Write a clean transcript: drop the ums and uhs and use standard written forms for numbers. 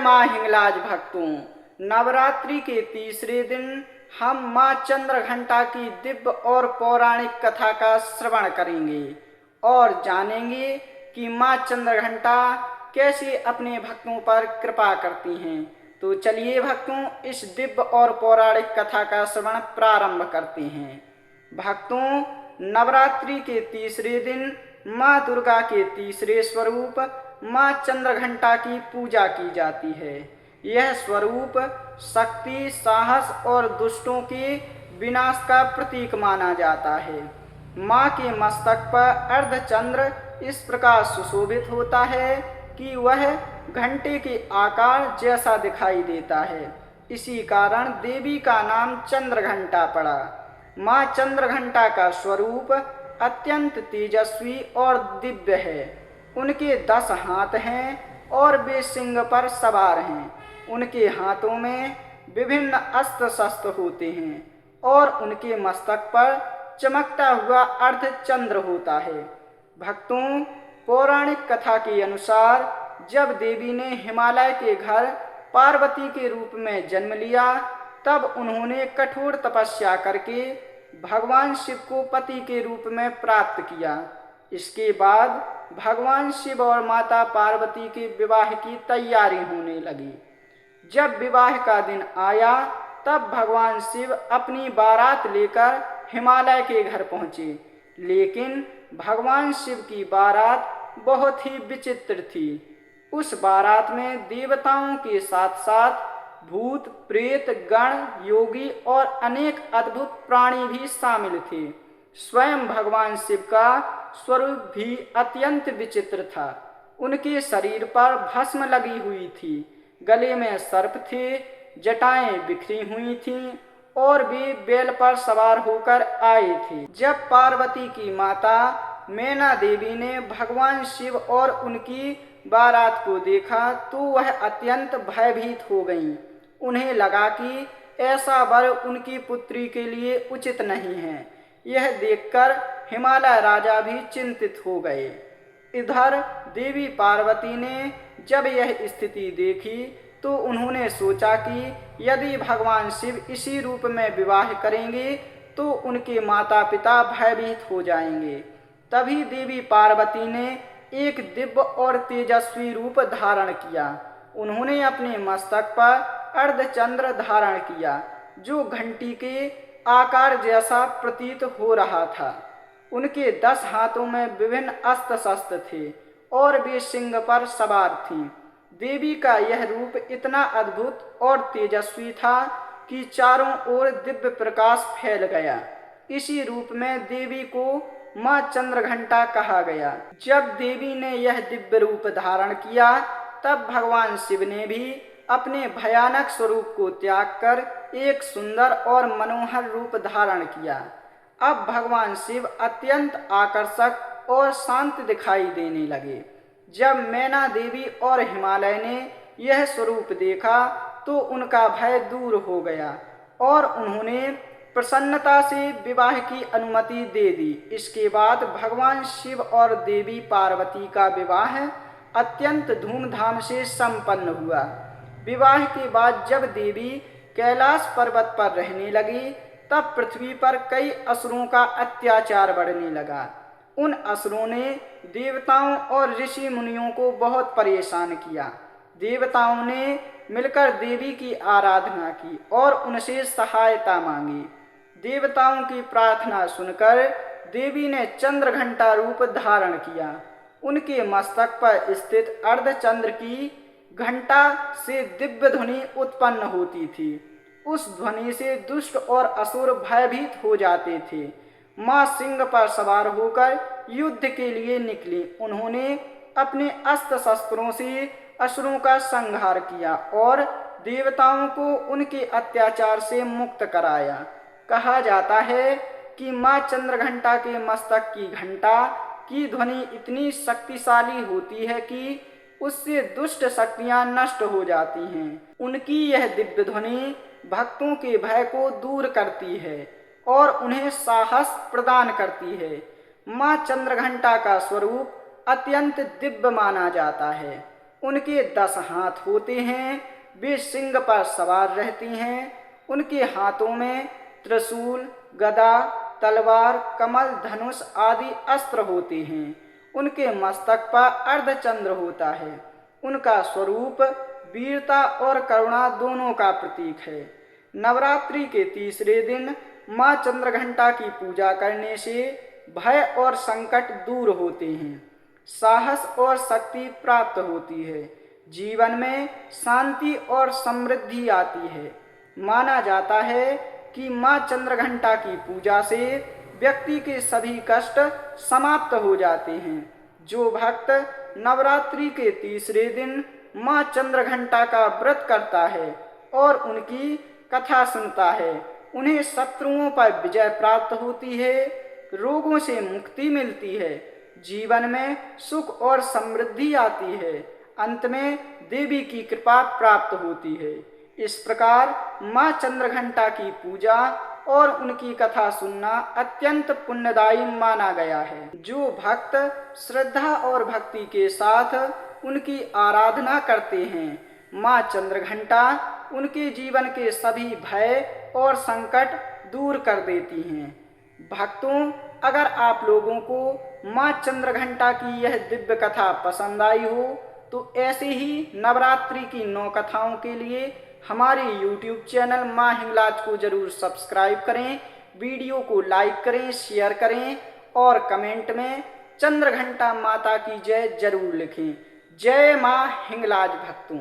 माँ हिंगलाज भक्तों, नवरात्रि के तीसरे दिन हम माँ चंद्रघंटा की दिव्य और पौराणिक कथा का श्रवण करेंगे और जानेंगे कि माँ चंद्रघंटा कैसे अपने भक्तों पर कृपा करती हैं। तो चलिए भक्तों, इस दिव्य और पौराणिक कथा का श्रवण प्रारंभ करते हैं। भक्तों, नवरात्रि के तीसरे दिन माँ दुर्गा के तीसरे स्वरूप माँ चंद्रघंटा की पूजा की जाती है। यह स्वरूप शक्ति, साहस और दुष्टों के विनाश का प्रतीक माना जाता है। माँ के मस्तक पर अर्धचंद्र इस प्रकार सुशोभित होता है कि वह घंटे के आकार जैसा दिखाई देता है। इसी कारण देवी का नाम चंद्रघंटा पड़ा। माँ चंद्रघंटा का स्वरूप अत्यंत तेजस्वी और दिव्य है। उनके 10 हाथ हैं और वे सिंह पर सवार हैं। उनके हाथों में विभिन्न अस्त्र शस्त्र होते हैं और उनके मस्तक पर चमकता हुआ अर्धचंद्र होता है। भक्तों, पौराणिक कथा के अनुसार जब देवी ने हिमालय के घर पार्वती के रूप में जन्म लिया, तब उन्होंने कठोर तपस्या करके भगवान शिव को पति के रूप में प्राप्त किया। इसके बाद भगवान शिव और माता पार्वती के विवाह की तैयारी होने लगी। जब विवाह का दिन आया, तब भगवान शिव अपनी बारात लेकर हिमालय के घर पहुँचे। लेकिन भगवान शिव की बारात बहुत ही विचित्र थी। उस बारात में देवताओं के साथ साथ भूत, प्रेत, गण, योगी और अनेक अद्भुत प्राणी भी शामिल थे। स्वयं भगवान शिव का स्वरूप भी अत्यंत विचित्र था। उनके शरीर पर भस्म लगी हुई थी, गले में सर्प थे, जटाएं बिखरी हुई थीं और वे बैल पर सवार होकर आए थे। जब पार्वती की माता मैना देवी ने भगवान शिव और उनकी बारात को देखा तो वह अत्यंत भयभीत हो गईं। उन्हें लगा कि ऐसा वर उनकी पुत्री के लिए उचित नहीं है। यह देखकर हिमालय राजा भी चिंतित हो गए। इधर देवी पार्वती ने जब यह स्थिति देखी तो उन्होंने सोचा कि यदि भगवान शिव इसी रूप में विवाह करेंगे तो उनके माता पिता भयभीत हो जाएंगे। तभी देवी पार्वती ने एक दिव्य और तेजस्वी रूप धारण किया। उन्होंने अपने मस्तक पर अर्धचंद्र धारण किया, जो घंटी के आकार जैसा प्रतीत हो रहा था। उनके 10 हाथों में विभिन्न अस्त्र शस्त्र थे और वे सिंह पर सवार थीं। देवी का यह रूप इतना अद्भुत और तेजस्वी था कि चारों ओर दिव्य प्रकाश फैल गया। इसी रूप में देवी को माँ चंद्रघंटा कहा गया। जब देवी ने यह दिव्य रूप धारण किया, तब भगवान शिव ने भी अपने भयानक स्वरूप को त्याग कर एक सुंदर और मनोहर रूप धारण किया। अब भगवान शिव अत्यंत आकर्षक और शांत दिखाई देने लगे। जब मैना देवी और हिमालय ने यह स्वरूप देखा तो उनका भय दूर हो गया और उन्होंने प्रसन्नता से विवाह की अनुमति दे दी। इसके बाद भगवान शिव और देवी पार्वती का विवाह अत्यंत धूमधाम से संपन्न हुआ। विवाह के बाद जब देवी कैलाश पर्वत पर रहने लगी, तब पृथ्वी पर कई असुरों का अत्याचार बढ़ने लगा। उन असुरों ने देवताओं और ऋषि मुनियों को बहुत परेशान किया। देवताओं ने मिलकर देवी की आराधना की और उनसे सहायता मांगी। देवताओं की प्रार्थना सुनकर देवी ने चंद्रघंटा रूप धारण किया। उनके मस्तक पर स्थित अर्धचंद्र की घंटा से दिव्य ध्वनि उत्पन्न होती थी। उस ध्वनि से दुष्ट और असुर भयभीत हो जाते थे। माँ सिंह पर सवार होकर युद्ध के लिए निकली। उन्होंने अपने अस्त्र शस्त्रों से असुरों का संहार किया और देवताओं को उनके अत्याचार से मुक्त कराया। कहा जाता है कि माँ चंद्रघंटा के मस्तक की घंटा की ध्वनि इतनी शक्तिशाली होती है कि उससे दुष्ट शक्तियां नष्ट हो जाती हैं। उनकी यह दिव्य ध्वनि भक्तों के भय को दूर करती है और उन्हें साहस प्रदान करती है। माँ चंद्रघंटा का स्वरूप अत्यंत दिव्य माना जाता है। उनके 10 हाथ होते हैं, वे सिंह पर सवार रहती हैं। उनके हाथों में त्रिशूल, गदा, तलवार, कमल, धनुष आदि अस्त्र होते हैं। उनके मस्तक पर अर्धचंद्र होता है। उनका स्वरूप वीरता और करुणा दोनों का प्रतीक है। नवरात्रि के तीसरे दिन माँ चंद्रघंटा की पूजा करने से भय और संकट दूर होते हैं, साहस और शक्ति प्राप्त होती है, जीवन में शांति और समृद्धि आती है। माना जाता है कि माँ चंद्रघंटा की पूजा से व्यक्ति के सभी कष्ट समाप्त हो जाते हैं। जो भक्त नवरात्रि के तीसरे दिन माँ चंद्रघंटा का व्रत करता है और उनकी कथा सुनता है, उन्हें शत्रुओं पर विजय प्राप्त होती है, रोगों से मुक्ति मिलती है, जीवन में सुख और समृद्धि आती है, अंत में देवी की कृपा प्राप्त होती है। इस प्रकार माँ चंद्रघंटा की पूजा और उनकी कथा सुनना अत्यंत पुण्यदायी माना गया है। जो भक्त श्रद्धा और भक्ति के साथ उनकी आराधना करते हैं, माँ चंद्रघंटा उनके जीवन के सभी भय और संकट दूर कर देती हैं। भक्तों, अगर आप लोगों को माँ चंद्रघंटा की यह दिव्य कथा पसंद आई हो तो ऐसे ही नवरात्रि की 9 कथाओं के लिए हमारे YouTube चैनल माँ हिंगलाज को जरूर सब्सक्राइब करें, वीडियो को लाइक करें, शेयर करें और कमेंट में चंद्रघंटा माता की जय जरूर लिखें। जय माँ हिंगलाज भक्तों।